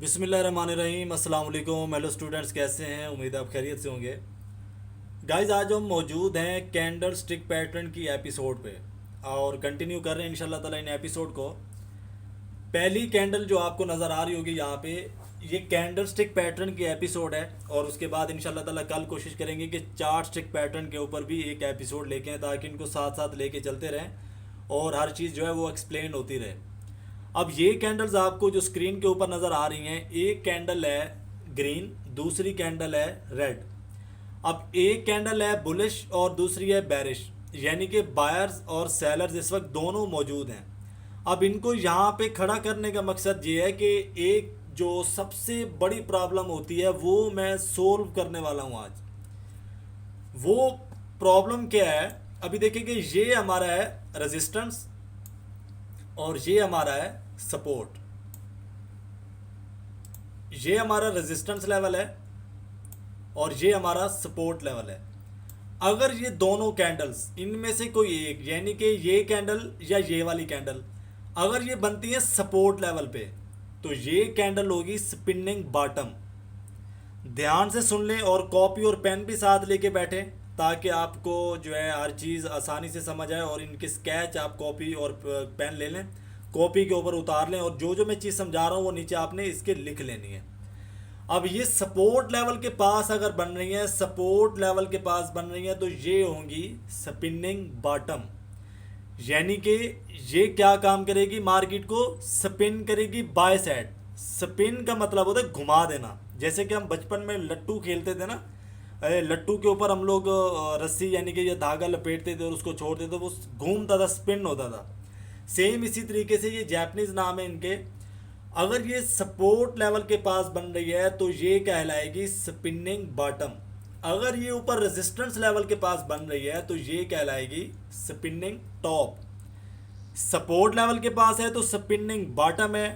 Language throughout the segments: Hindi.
बिस्मिल्लाहिर्रहमानिर्रहीम। अस्सलाम वालेकुम। हेलो स्टूडेंट्स, कैसे हैं? उम्मीद है आप खैरियत से होंगे। गाइस, आज हम मौजूद हैं कैंडल स्टिक पैटर्न की एपिसोड पे और कंटिन्यू कर रहे हैं इंशाल्लाह ताला इन एपिसोड को। पहली कैंडल जो आपको नज़र आ रही होगी यहाँ पे, ये कैंडल स्टिक पैटर्न की एपिसोड है और उसके बाद इंशाल्लाह ताला कल कोशिश करेंगे कि चार्ट स्टिक पैटर्न के ऊपर भी एक एपिसोड लेके आएं ताकि इनको साथ साथ लेके चलते रहें और हर चीज़ जो है वो एक्सप्लेन होती रहे। अब ये कैंडल्स आपको जो स्क्रीन के ऊपर नज़र आ रही हैं, एक कैंडल है ग्रीन, दूसरी कैंडल है रेड। अब एक कैंडल है बुलिश और दूसरी है बेरिश, यानी कि बायर्स और सेलर्स इस वक्त दोनों मौजूद हैं। अब इनको यहाँ पे खड़ा करने का मकसद ये है कि एक जो सबसे बड़ी प्रॉब्लम होती है वो मैं सोल्व करने वाला हूँ आज। वो प्रॉब्लम क्या है? अभी देखिए कि ये हमारा है रेजिस्टेंस और ये हमारा है सपोर्ट। ये हमारा रेजिस्टेंस लेवल है और ये हमारा सपोर्ट लेवल है। अगर ये दोनों कैंडल्स, इनमें से कोई एक, यानी कि ये कैंडल या ये वाली कैंडल, अगर ये बनती है सपोर्ट लेवल पे, तो ये कैंडल होगी स्पिनिंग बॉटम। ध्यान से सुन लें और कॉपी और पेन भी साथ लेके बैठे ताकि आपको जो है हर चीज़ आसानी से समझ आए। और इनके स्केच आप कॉपी और पेन ले लें, कॉपी के ऊपर उतार लें और जो जो मैं चीज़ समझा रहा हूँ वो नीचे आपने इसके लिख लेनी है। अब ये सपोर्ट लेवल के पास अगर बन रही है, सपोर्ट लेवल के पास बन रही है, तो ये होंगी स्पिनिंग बॉटम। यानी कि ये क्या काम करेगी? मार्केट को स्पिन करेगी बाय साइड। स्पिन का मतलब होता है घुमा देना। जैसे कि हम बचपन में लट्टू खेलते थे ना, लट्टू के ऊपर हम लोग रस्सी यानी कि ये धागा लपेटते थे और उसको छोड़ते थे, वो घूमता था, स्पिन होता था। सेम इसी तरीके से ये जैपनीज नाम है इनके। अगर ये सपोर्ट लेवल के पास बन रही है तो ये कहलाएगी स्पिनिंग बॉटम। अगर ये ऊपर रेजिस्टेंस लेवल के पास बन रही है तो ये कहलाएगी स्पिनिंग टॉप। सपोर्ट लेवल के पास है तो स्पिनिंग बॉटम है।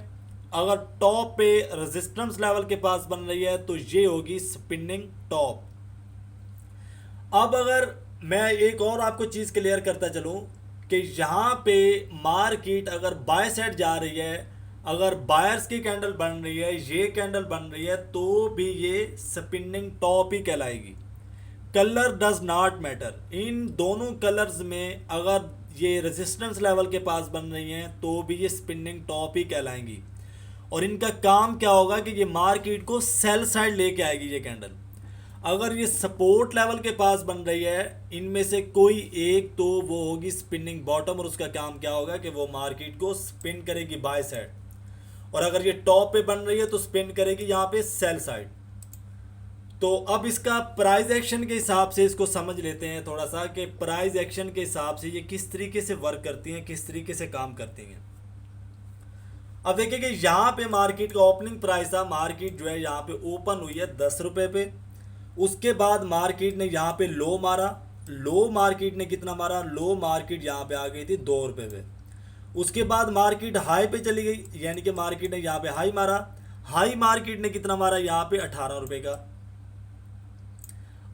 अगर टॉप पे रेजिस्टेंस लेवल के पास बन रही है तो ये होगी स्पिनिंग टॉप। अब अगर मैं एक और आपको चीज़ क्लियर करता चलूँ कि यहाँ पे मार्केट अगर बाय साइड जा रही है, अगर बायर्स की कैंडल बन रही है, ये कैंडल बन रही है, तो भी ये स्पिनिंग टॉप ही कहलाएगी। Colour does not matter. इन दोनों कलर्स में अगर ये रेजिस्टेंस लेवल के पास बन रही हैं तो भी ये स्पिनिंग टॉप ही कहलाएंगी। और इनका काम क्या होगा कि ये मार्केट को सेल साइड लेके आएगी ये कैंडल। अगर ये सपोर्ट लेवल के पास बन रही है इनमें से कोई एक, तो वो होगी स्पिनिंग बॉटम और उसका काम क्या होगा कि वो मार्केट को स्पिन करेगी बाय साइड। और अगर ये टॉप पे बन रही है तो स्पिन करेगी यहाँ पे सेल साइड। तो अब इसका प्राइस एक्शन के हिसाब से इसको समझ लेते हैं थोड़ा सा कि प्राइस एक्शन के हिसाब से ये किस तरीके से वर्क करती हैं, किस तरीके से काम करती हैं। अब देखिए कि यहाँ पे मार्केट का ओपनिंग प्राइस था, मार्केट जो है यहाँ पे ओपन हुई है 10 रुपये पे। उसके बाद मार्केट ने यहाँ पे लो मारा। लो मार्केट ने कितना मारा? लो मार्केट यहाँ पे आ गई थी 2 रुपये पे। उसके बाद मार्केट हाई पे चली गई, यानी कि मार्केट ने यहाँ पे हाई मारा। हाई मार्केट ने कितना मारा? यहाँ पे 18 रुपये का।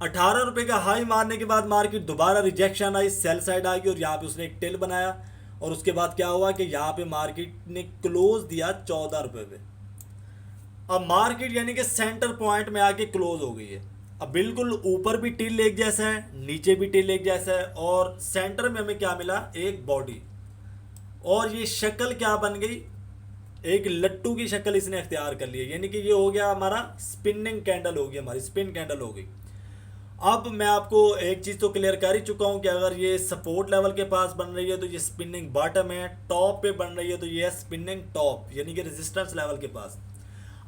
18 रुपये का हाई मारने के बाद मार्केट दोबारा रिजेक्शन आई, सेल साइड आ गई और यहाँ पे उसने एक टेल बनाया। और उसके बाद क्या हुआ कि यहाँ पे मार्केट ने क्लोज दिया 14 रुपये पे। अब मार्केट यानी कि सेंटर पॉइंट में आके क्लोज हो गई है। अब बिल्कुल ऊपर भी टिल एक जैसा है, नीचे भी टिल एक जैसा है और सेंटर में हमें क्या मिला? एक बॉडी। और ये शक्ल क्या बन गई? एक लट्टू की शक्ल इसने अख्तियार कर ली है, यानी कि ये हो गया हमारा स्पिनिंग कैंडल, हो गई हमारी स्पिन कैंडल हो गई। अब मैं आपको एक चीज़ तो क्लियर कर ही चुका हूँ कि अगर ये सपोर्ट लेवल के पास बन रही है तो ये स्पिनिंग बॉटम है, टॉप पे बन रही है तो ये है स्पिनिंग टॉप, यानी कि रेजिस्टेंस लेवल के पास।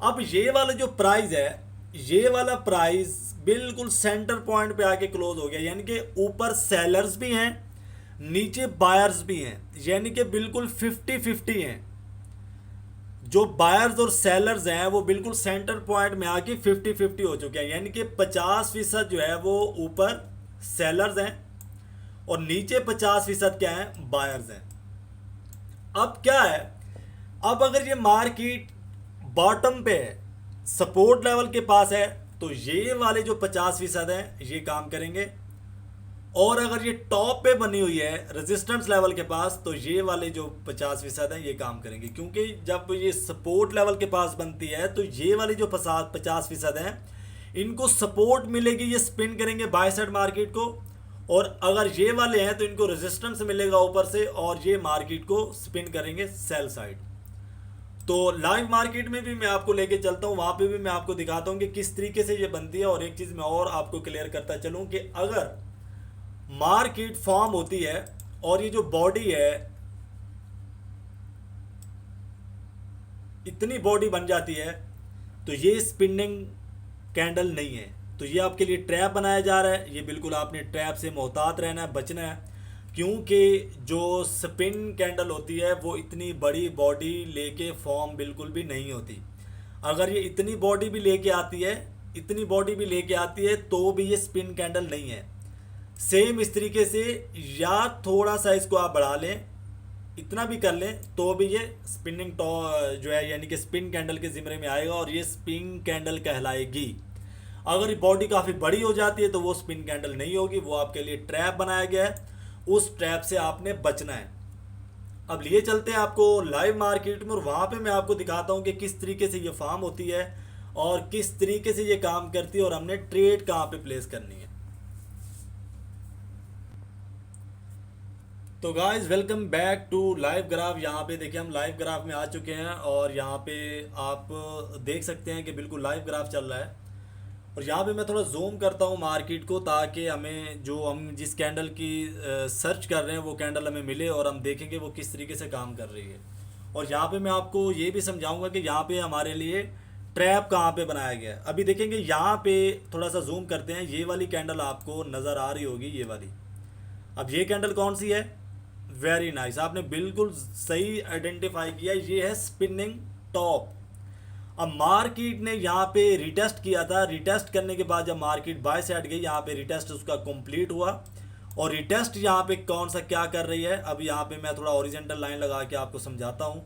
अब ये वाला जो प्राइस है, ये वाला प्राइस बिल्कुल सेंटर पॉइंट पे आके क्लोज हो गया, यानी कि ऊपर सेलर्स भी हैं, नीचे बायर्स भी हैं, यानी कि बिल्कुल 50-50 हैं। जो बायर्स और सेलर्स हैं वो बिल्कुल सेंटर पॉइंट में आके 50-50 हो चुके हैं, यानी कि 50% जो है वो ऊपर सेलर्स हैं और नीचे 50% क्या है? बायर्स हैं। अब क्या है? अब अगर ये मार्केट बॉटम पे है, सपोर्ट लेवल के पास है, तो ये वाले जो 50% हैं ये काम करेंगे और अगर ये टॉप पे बनी हुई है रेजिस्टेंस लेवल के पास, तो ये वाले जो 50% है ये काम करेंगे, क्योंकि जब ये सपोर्ट लेवल के पास बनती है तो ये वाली जो 50% है इनको सपोर्ट मिलेगी, ये स्पिन करेंगे बाय साइड मार्केट को। और अगर ये वाले हैं तो इनको रेजिस्टेंस मिलेगा ऊपर से और ये मार्केट को स्पिन करेंगे सेल साइड। तो लाइव मार्केट में भी मैं आपको लेके चलता हूँ, वहां पे भी मैं आपको दिखाता हूँ कि किस तरीके से ये बनती है। और एक चीज़ मैं और आपको क्लियर करता चलूँ कि अगर मार्केट फॉर्म होती है और ये जो बॉडी है इतनी बॉडी बन जाती है, तो ये स्पिनिंग कैंडल नहीं है। तो ये आपके लिए ट्रैप बनाया जा रहा है, ये बिल्कुल आपने ट्रैप से मोहतात रहना है, बचना है। क्योंकि जो स्पिन कैंडल होती है वो इतनी बड़ी बॉडी लेके फॉर्म बिल्कुल भी नहीं होती। अगर ये इतनी बॉडी भी लेके आती है, इतनी बॉडी भी लेके आती है तो भी ये स्पिन कैंडल नहीं है। सेम इस तरीके से या थोड़ा सा इसको आप बढ़ा लें, इतना भी कर लें तो भी ये स्पिनिंग जो है यानी कि स्पिन कैंडल के ज़िम्मे में आएगा और ये स्पिन कैंडल कहलाएगी। अगर बॉडी काफ़ी बड़ी हो जाती है तो वो स्पिन कैंडल नहीं होगी, वो आपके लिए ट्रैप बनाया गया है, उस ट्रैप से आपने बचना है। अब लिए चलते हैं आपको लाइव मार्केट में और वहाँ पे मैं आपको दिखाता हूँ कि किस तरीके से ये फार्म होती है और किस तरीके से ये काम करती है और हमने ट्रेड कहाँ पे प्लेस करनी है। तो guys welcome back to live graph. यहाँ पे देखिए हम लाइव ग्राफ में आ चुके हैं और यहाँ पे आप देख सकते हैं कि बिल्कुल लाइव ग्राफ चल रहा है। और यहाँ पे मैं थोड़ा जूम करता हूँ मार्केट को ताकि हमें जो हम जिस कैंडल की सर्च कर रहे हैं वो कैंडल हमें मिले और हम देखेंगे वो किस तरीके से काम कर रही है। और यहाँ पे मैं आपको ये भी समझाऊंगा कि यहाँ पे हमारे लिए ट्रैप कहाँ पे बनाया गया है। अभी देखेंगे यहाँ पे थोड़ा सा जूम करते हैं, ये वाली कैंडल आपको नज़र आ रही होगी, ये वाली। अब ये कैंडल कौन सी है? वेरी नाइस, आपने बिल्कुल सही आइडेंटिफाई किया, ये है स्पिनिंग टॉप। अब मार्केट ने यहाँ पे रिटेस्ट किया था, रिटेस्ट करने के बाद जब मार्केट बाय साइड गई, यहाँ पे रिटेस्ट उसका कंप्लीट हुआ। और रिटेस्ट यहाँ पे कौन सा क्या कर रही है, अब यहाँ पे मैं थोड़ा हॉरिजॉन्टल लाइन लगा के आपको समझाता हूँ।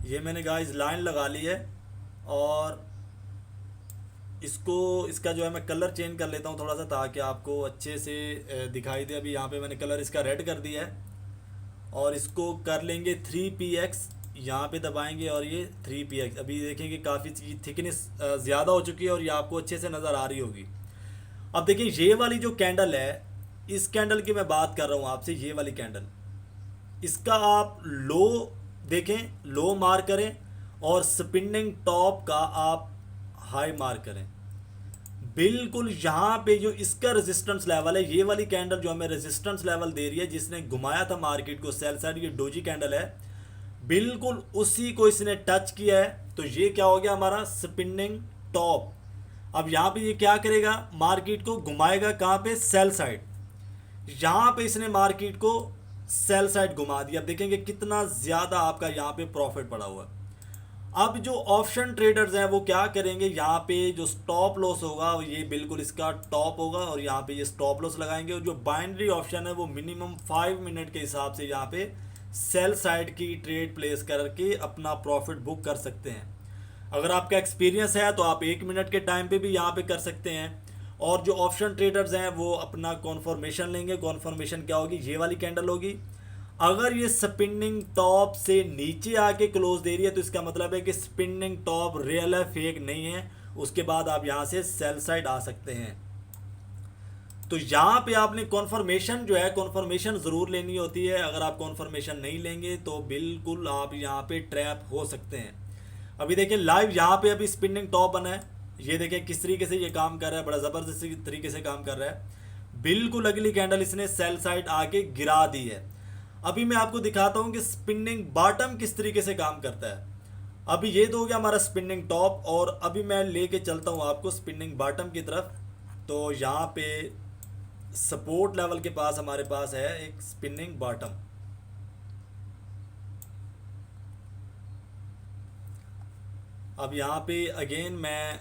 ये मैंने गाइस लाइन लगा ली है और इसका जो है मैं कलर चेंज कर लेता हूँ थोड़ा सा ताकि आपको अच्छे से दिखाई दे। अभी यहाँ पे मैंने कलर इसका रेड कर दिया है और इसको कर लेंगे 3px, यहाँ पे दबाएंगे और ये 3px। अभी देखेंगे काफ़ी थिकनेस ज़्यादा हो चुकी है और ये आपको अच्छे से नज़र आ रही होगी। अब देखिए ये वाली जो कैंडल है, इस कैंडल की मैं बात कर रहा हूँ आपसे, ये वाली कैंडल, इसका आप लो देखें, लो मार्क करें और स्पिनिंग टॉप का आप हाई मार्क करें। बिल्कुल यहाँ पे जो इसका रेजिस्टेंस लेवल है, ये वाली कैंडल जो हमें रेजिस्टेंस लेवल दे रही है जिसने घुमाया था मार्केट को सेल साइड, ये डोजी कैंडल है, बिल्कुल उसी को इसने टच किया है। तो ये क्या हो गया हमारा स्पिनिंग टॉप। अब यहाँ पे ये क्या करेगा, मार्केट को घुमाएगा कहाँ पे, सेल साइड। यहाँ पे इसने मार्केट को सेल साइड घुमा दिया। अब देखेंगे कितना ज़्यादा आपका यहाँ पे प्रॉफिट पड़ा हुआ है। अब जो ऑप्शन ट्रेडर्स हैं वो क्या करेंगे, यहाँ पे जो स्टॉप लॉस होगा ये बिल्कुल इसका टॉप होगा और यहाँ पे ये स्टॉप लॉस लगाएंगे। और जो बाइनरी ऑप्शन है वो मिनिमम 5 मिनट के हिसाब से यहाँ पे सेल साइड की ट्रेड प्लेस करके अपना प्रॉफिट बुक कर सकते हैं। अगर आपका एक्सपीरियंस है तो आप 1 मिनट के टाइम पे भी यहाँ पे कर सकते हैं। और जो ऑप्शन ट्रेडर्स हैं वो अपना कॉन्फर्मेशन लेंगे। कॉन्फर्मेशन क्या होगी, ये वाली कैंडल होगी। अगर ये स्पिनिंग टॉप से नीचे आके क्लोज दे रही है तो इसका मतलब है कि स्पिनिंग टॉप रियल है, फेक नहीं है। उसके बाद आप यहाँ से सेल साइड आ सकते हैं। तो यहाँ पे आपने कॉन्फर्मेशन जो है, कॉन्फर्मेशन ज़रूर लेनी होती है। अगर आप कॉन्फर्मेशन नहीं लेंगे तो बिल्कुल आप यहाँ पे ट्रैप हो सकते हैं। अभी देखिए लाइव यहाँ पे अभी स्पिनिंग टॉप बना है, ये देखिए किस तरीके से ये काम कर रहा है, बड़ा ज़बरदस्त तरीके से काम कर रहा है। बिल्कुल अगली कैंडल इसने सेल साइड आके गिरा दी है। अभी मैं आपको दिखाता हूं कि स्पिनिंग बॉटम किस तरीके से काम करता है। अभी ये तो हो गया हमारा स्पिनिंग टॉप और अभी मैं लेके चलता हूं आपको स्पिनिंग बॉटम की तरफ। तो यहाँ पे सपोर्ट लेवल के पास हमारे पास है एक स्पिनिंग बॉटम। अब यहाँ पे अगेन मैं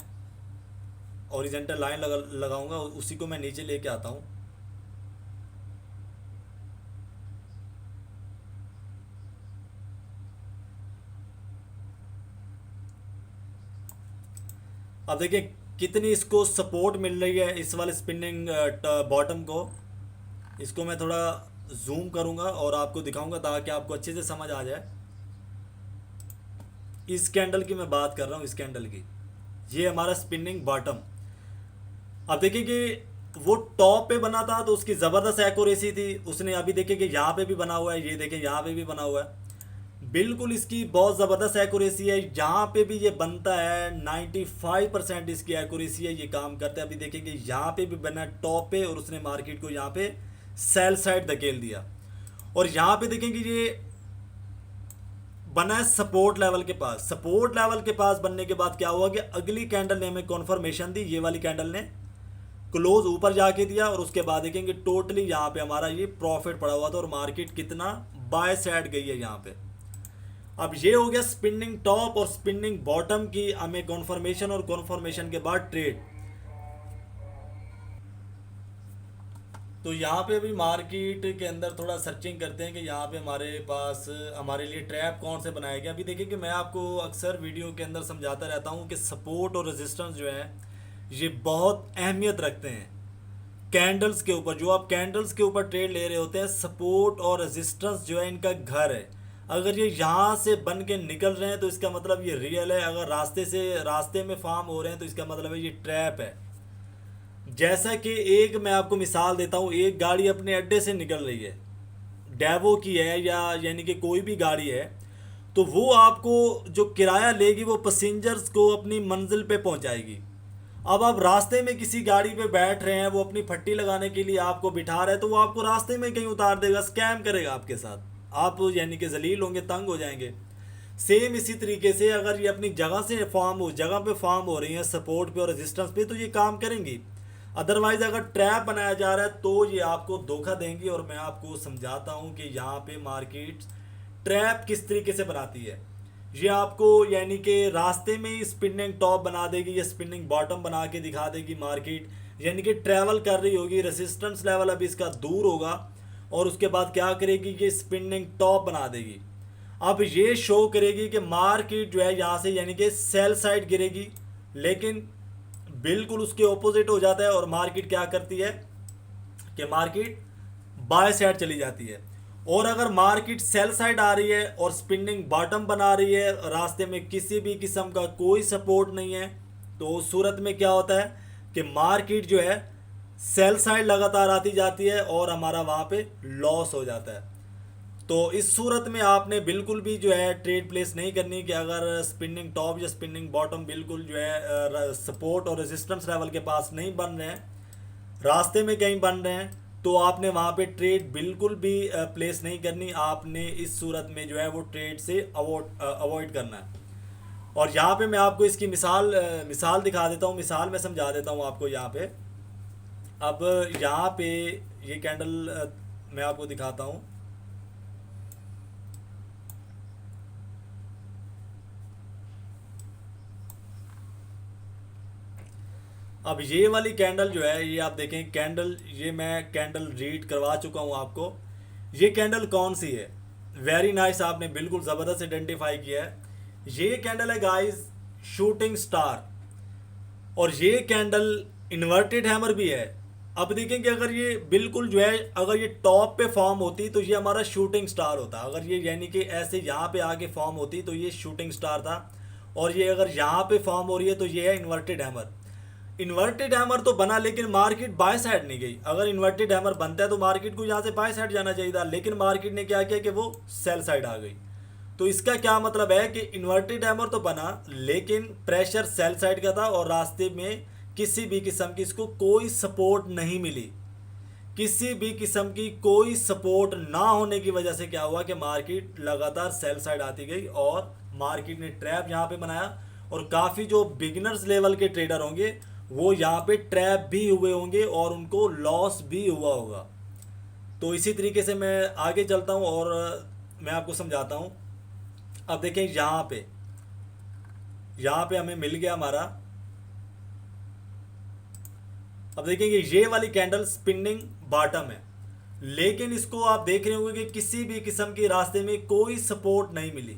हॉरिजॉन्टल लाइन लगाऊंगा, उसी को मैं नीचे लेके आता हूँ। अब देखिए कितनी इसको सपोर्ट मिल रही है इस वाले स्पिनिंग बॉटम को। इसको मैं थोड़ा जूम करूंगा और आपको दिखाऊंगा ताकि आपको अच्छे से समझ आ जाए। इस कैंडल की मैं बात कर रहा हूँ, इस कैंडल की। ये हमारा स्पिनिंग बॉटम। अब देखिए कि वो टॉप पे बना था तो उसकी ज़बरदस्त एक्यूरेसी थी। उसने अभी देखिए कि यहाँ पे भी बना हुआ है, ये देखिए यहाँ पे भी बना हुआ है, बिल्कुल इसकी बहुत ज़बरदस्त एक्यूरेसी है। जहाँ पे भी ये बनता है 95% इसकी एक्यूरेसी है, ये काम करता है। अभी देखेंगे यहाँ पे भी बना है टॉप पे और उसने मार्केट को यहाँ पे सेल साइड धकेल दिया। और यहाँ पे देखेंगे ये बना है सपोर्ट लेवल के पास। सपोर्ट लेवल के पास बनने के बाद क्या हुआ कि अगली कैंडल ने हमें कॉन्फर्मेशन दी, ये वाली कैंडल ने क्लोज ऊपर जाके दिया और उसके बाद देखेंगे टोटली यहाँ पे हमारा ये प्रॉफिट पड़ा हुआ था और मार्केट कितना बाय साइड गई है यहाँ पे। अब ये हो गया स्पिनिंग टॉप और स्पिनिंग बॉटम की हमें कॉन्फर्मेशन, और कॉन्फर्मेशन के बाद ट्रेड। तो यहाँ पे भी मार्केट के अंदर थोड़ा सर्चिंग करते हैं कि यहाँ पे हमारे पास हमारे लिए ट्रैप कौन से बनाए गए। अभी देखिए कि मैं आपको अक्सर वीडियो के अंदर समझाता रहता हूँ कि सपोर्ट और रेजिस्टेंस जो है ये बहुत अहमियत रखते हैं कैंडल्स के ऊपर। जो आप कैंडल्स के ऊपर ट्रेड ले रहे होते हैं, सपोर्ट और रेजिस्टेंस जो है इनका घर है। अगर ये यहाँ से बन के निकल रहे हैं तो इसका मतलब ये रियल है। अगर रास्ते में फार्म हो रहे हैं तो इसका मतलब है ये ट्रैप है। जैसा कि एक मैं आपको मिसाल देता हूँ, एक गाड़ी अपने अड्डे से निकल रही है, डेवो की है या यानी कि कोई भी गाड़ी है, तो वो आपको जो किराया लेगी वो पैसेंजर्स को अपनी मंजिल पे पहुंचाएगी। अब आप रास्ते में किसी गाड़ी पे बैठ रहे हैं, वो अपनी फट्टी लगाने के लिए आपको बिठा रहा है, तो वो आपको रास्ते में कहीं उतार देगा, स्कैम करेगा आपके साथ। आप यानी कि जलील होंगे, तंग हो जाएंगे। सेम इसी तरीके से अगर ये अपनी जगह से जगह पे फॉर्म हो रही है सपोर्ट पे और रेजिस्टेंस पे, तो ये काम करेंगी। अदरवाइज अगर ट्रैप बनाया जा रहा है तो ये आपको धोखा देंगी। और मैं आपको समझाता हूँ कि यहाँ पे मार्केट ट्रैप किस तरीके से बनाती है। ये आपको यानी कि रास्ते में ही स्पिनिंग टॉप बना देगी या स्पिनिंग बॉटम बना के दिखा देगी मार्केट, यानी कि ट्रैवल कर रही होगी, रेजिस्टेंस लेवल अभी इसका दूर होगा और उसके बाद क्या करेगी, ये स्पिनिंग टॉप बना देगी। अब ये शो करेगी कि मार्केट जो है यहाँ से यानी कि सेल साइड गिरेगी, लेकिन बिल्कुल उसके ऑपोजिट हो जाता है और मार्केट क्या करती है कि मार्केट बाय साइड चली जाती है। और अगर मार्केट सेल साइड आ रही है और स्पिनिंग बॉटम बना रही है, रास्ते में किसी भी किस्म का कोई सपोर्ट नहीं है, तो उस सूरत में क्या होता है कि मार्केट जो है सेल साइड लगातार आती जाती है और हमारा वहाँ पे लॉस हो जाता है। तो इस सूरत में आपने बिल्कुल भी जो है ट्रेड प्लेस नहीं करनी कि अगर स्पिनिंग टॉप या स्पिनिंग बॉटम बिल्कुल जो है सपोर्ट और रेजिस्टेंस लेवल के पास नहीं बन रहे हैं, रास्ते में कहीं बन रहे हैं, तो आपने वहाँ पे ट्रेड बिल्कुल भी प्लेस नहीं करनी। आपने इस सूरत में जो है वो ट्रेड से अवॉइड करना है। और यहाँ पे मैं आपको इसकी मिसाल दिखा देता हूँ, मिसाल मैं समझा देता हूँ आपको यहाँ पे। अब यहाँ पे ये कैंडल मैं आपको दिखाता हूँ। अब ये वाली कैंडल जो है, ये आप देखें कैंडल, ये मैं कैंडल रीड करवा चुका हूँ आपको। ये कैंडल कौन सी है, वेरी नाइस, आपने बिल्कुल ज़बरदस्त आइडेंटिफाई किया है। ये कैंडल है गाइस शूटिंग स्टार, और ये कैंडल इन्वर्टेड हैमर भी है। अब देखें कि अगर ये बिल्कुल जो है अगर ये टॉप पे फॉर्म होती तो ये हमारा शूटिंग स्टार होता। अगर ये यानी कि ऐसे यहाँ पे आके फॉर्म होती तो ये शूटिंग स्टार था, और ये अगर यहाँ पे फॉर्म हो रही है तो ये है इन्वर्टेड हैमर। इन्वर्टेड हैमर तो बना लेकिन मार्केट बाय साइड नहीं गई। अगर इन्वर्टेड हैमर बनता है तो मार्केट को यहाँ से बाय साइड जाना चाहिए था, लेकिन मार्केट ने क्या किया कि वो सेल साइड आ गई। तो इसका क्या मतलब है कि इन्वर्टेड हैमर तो बना लेकिन प्रेशर सेल साइड का था और रास्ते में किसी भी किस्म की इसको कोई सपोर्ट नहीं मिली। किसी भी किस्म की कोई सपोर्ट ना होने की वजह से क्या हुआ कि मार्केट लगातार सेल साइड आती गई और मार्केट ने ट्रैप यहाँ पे बनाया। और काफ़ी जो बिगिनर्स लेवल के ट्रेडर होंगे वो यहाँ पे ट्रैप भी हुए होंगे और उनको लॉस भी हुआ होगा। तो इसी तरीके से मैं आगे चलता हूँ और मैं आपको समझाता हूँ। अब देखें यहाँ पे हमें मिल गया हमारा। अब देखेंगे ये वाली कैंडल स्पिनिंग बॉटम है, लेकिन इसको आप देख रहे होंगे कि किसी भी किस्म की रास्ते में कोई सपोर्ट नहीं मिली।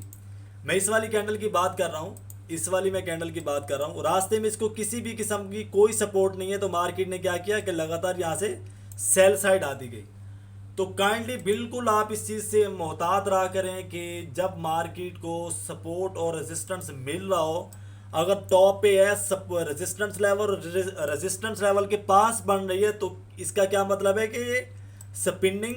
मैं इस वाली कैंडल की बात कर रहा हूँ। इस वाली मैं कैंडल की बात कर रहा हूँ, रास्ते में इसको किसी भी किस्म की कोई सपोर्ट नहीं है, तो मार्केट ने क्या किया कि लगातार यहाँ से सेल साइड आती गई। तो काइंडली बिल्कुल आप इस चीज़ से मोहतात रहा करें कि जब मार्केट को सपोर्ट और रेजिस्टेंस मिल रहा हो, अगर टॉप पे है सब रेजिस्टेंस लेवल, रेजिस्टेंस लेवल के पास बन रही है, तो इसका क्या मतलब है कि ये स्पिनिंग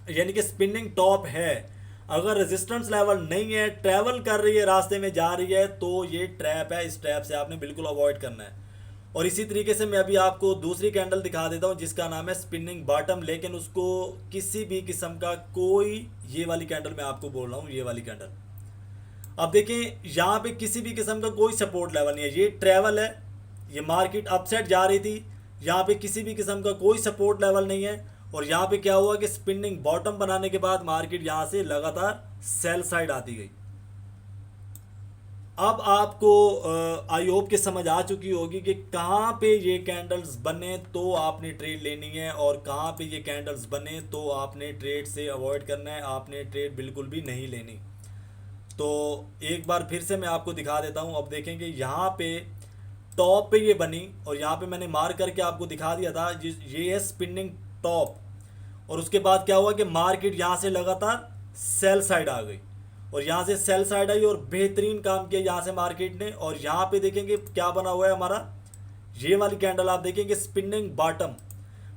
यानी कि स्पिनिंग टॉप है। अगर रेजिस्टेंस लेवल नहीं है, ट्रैवल कर रही है, रास्ते में जा रही है, तो ये ट्रैप है। इस ट्रैप से आपने बिल्कुल अवॉइड करना है। और इसी तरीके से मैं अभी आपको दूसरी कैंडल दिखा देता हूँ जिसका नाम है स्पिनिंग बॉटम, लेकिन उसको किसी भी किस्म का कोई, ये वाली कैंडल मैं आपको बोल रहा हूँ, ये वाली कैंडल। अब देखें यहाँ पे किसी भी किस्म का कोई सपोर्ट लेवल नहीं है, ये ट्रैवल है, ये मार्केट अपसाइड जा रही थी, यहाँ पे किसी भी किस्म का कोई सपोर्ट लेवल नहीं है। और यहाँ पे क्या हुआ कि स्पिनिंग बॉटम बनाने के बाद मार्केट यहाँ से लगातार सेल साइड आती गई। अब आपको आई होप कि समझ आ चुकी होगी कि कहाँ पे ये कैंडल्स बने तो आपने ट्रेड लेनी है, और कहाँ पे ये कैंडल्स बने तो आपने ट्रेड से अवॉइड करना है, आपने ट्रेड बिल्कुल भी नहीं लेनी। तो एक बार फिर से मैं आपको दिखा देता हूँ। अब देखेंगे यहाँ पे टॉप पे ये बनी, और यहाँ पे मैंने मार्क करके आपको दिखा दिया था, ये है स्पिनिंग टॉप। और उसके बाद क्या हुआ कि मार्केट यहाँ से लगातार सेल साइड आ गई, और यहाँ से सेल साइड आई और बेहतरीन काम किया यहाँ से मार्केट ने। और यहाँ पे देखेंगे क्या बना हुआ है हमारा, ये वाली कैंडल आप देखेंगे स्पिनिंग बॉटम,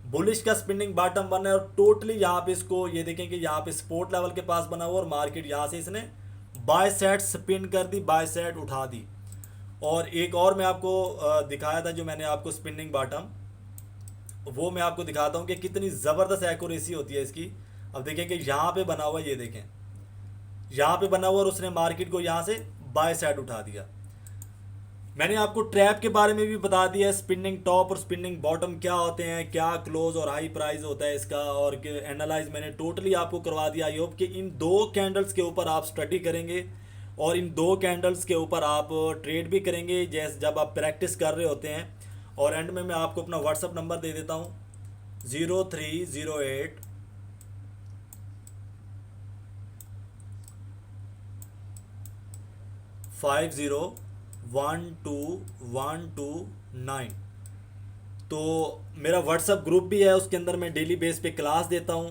बुलिश का स्पिनिंग बॉटम बना है। और टोटली यहाँ पे इसको ये देखेंगे यहाँ पे सपोर्ट लेवल के पास बना हुआ, और मार्केट यहाँ से इसने बाय साइड स्पिन कर दी, बाय साइड उठा दी। और एक और मैं आपको दिखाया था जो मैंने आपको स्पिनिंग बॉटम, वो मैं आपको दिखाता हूँ कि कितनी ज़बरदस्त एक्यूरेसी होती है इसकी। अब देखें कि यहाँ पे बना हुआ, ये देखें यहाँ पे बना हुआ, और उसने मार्केट को यहाँ से बाय साइड उठा दिया। मैंने आपको ट्रैप के बारे में भी बता दिया, स्पिनिंग टॉप और स्पिनिंग बॉटम क्या होते हैं, क्या क्लोज और हाई प्राइस होता है इसका, और एनालाइज मैंने टोटली आपको करवा दिया। आई होप कि इन दो कैंडल्स के ऊपर आप स्टडी करेंगे, और इन दो कैंडल्स के ऊपर आप ट्रेड भी करेंगे जैसे जब आप प्रैक्टिस कर रहे होते हैं। और एंड में मैं आपको अपना व्हाट्सअप नंबर दे देता हूँ, 0308 5012 तो मेरा व्हाट्सअप ग्रुप भी है, उसके अंदर मैं डेली बेस पे क्लास देता हूँ,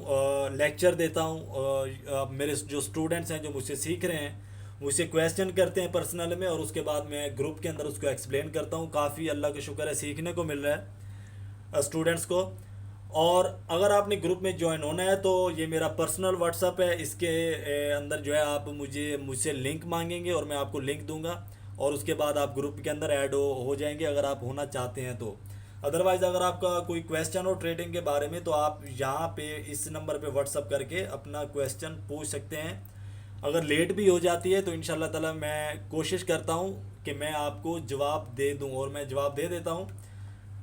लेक्चर देता हूँ। मेरे जो स्टूडेंट्स हैं जो मुझसे सीख रहे हैं, मुझसे क्वेश्चन करते हैं पर्सनल में, और उसके बाद मैं ग्रुप के अंदर उसको एक्सप्लेन करता हूँ। काफ़ी अल्लाह का शुक्र है सीखने को मिल रहा है स्टूडेंट्स को। और अगर आपने ग्रुप में ज्वाइन होना है तो ये मेरा पर्सनल व्हाट्सअप है, इसके अंदर जो है आप मुझसे लिंक मांगेंगे और मैं आपको लिंक दूंगा, और उसके बाद आप ग्रुप के अंदर ऐड हो जाएंगे अगर आप होना चाहते हैं तो। अदरवाइज़ अगर आपका कोई क्वेश्चन हो ट्रेडिंग के बारे में तो आप यहाँ पे इस नंबर पे व्हाट्सअप करके अपना क्वेश्चन पूछ सकते हैं। अगर लेट भी हो जाती है तो इंशाल्लाह ताला मैं कोशिश करता हूँ कि मैं आपको जवाब दे दूँ, और मैं जवाब दे देता हूँ।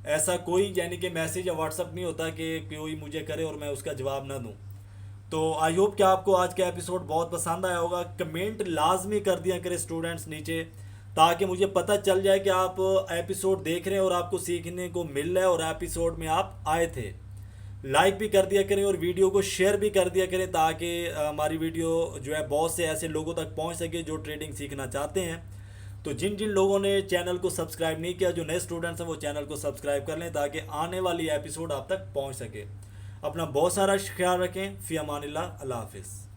ऐसा कोई यानी कि मैसेज या व्हाट्सअप नहीं होता कि कोई मुझे करे और मैं उसका जवाब ना दूँ। तो आई होप कि आपको आज का एपिसोड बहुत पसंद आया होगा। कमेंट लाजमी कर दिया करें स्टूडेंट्स नीचे, ताकि मुझे पता चल जाए कि आप एपिसोड देख रहे हैं और आपको सीखने को मिल रहा है और एपिसोड में आप आए थे। लाइक भी कर दिया करें और वीडियो को शेयर भी कर दिया करें, ताकि हमारी वीडियो जो है बहुत से ऐसे लोगों तक पहुंच सके जो ट्रेडिंग सीखना चाहते हैं। तो जिन जिन लोगों ने चैनल को सब्सक्राइब नहीं किया, जो नए स्टूडेंट्स हैं, वो चैनल को सब्सक्राइब कर लें ताकि आने वाली एपिसोड आप तक पहुंच सके। अपना बहुत सारा ख्याल रखें। फ़ी अमानिल्लाह, अल्लाह हाफिज़।